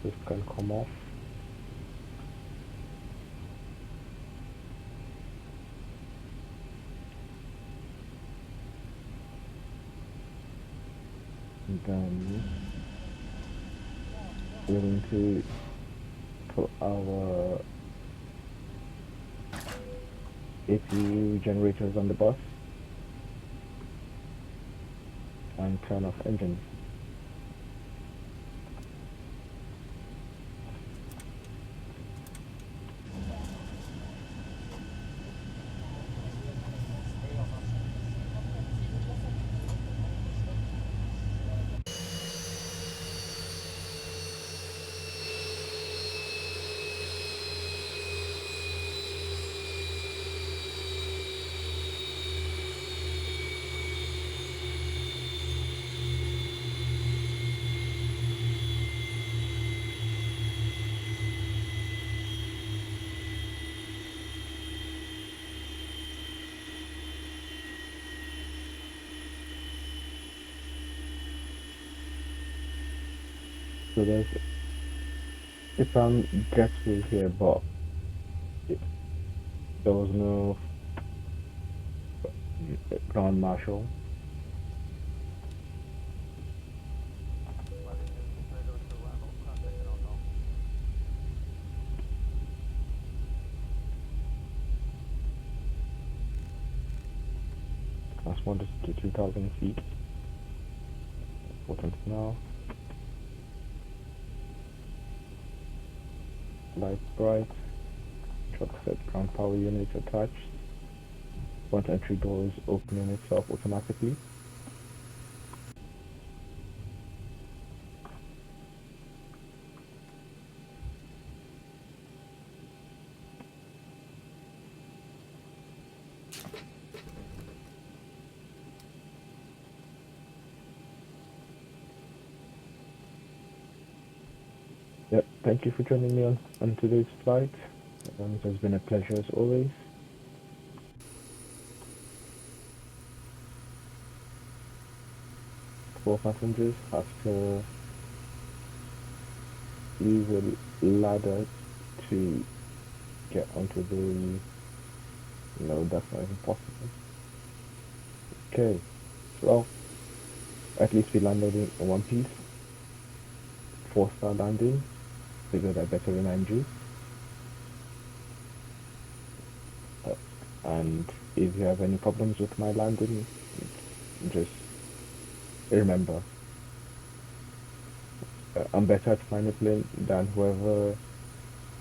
This can come off. then we're going to put our APU generators on the bus and turn off engines. So there's jetway here, but there was no ground marshal. That's 1 to 2,000 feet. Important now. Light bright. Truck set ground power unit attached. Front entry doors opening itself automatically. Yep, thank you for joining me on today's flight. It has been a pleasure as always. Four passengers have to use a ladder to get onto the... No, that's not even possible. Okay, well, at least we landed in one piece. 4-star landing. Figured I better remind you. And if you have any problems with my landing, just remember, I'm better at flying a plane than whoever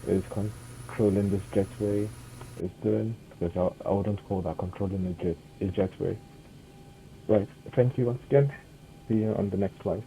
is controlling this jetway is doing, because I wouldn't call that controlling a jetway. Right, thank you once again. See you on the next flight.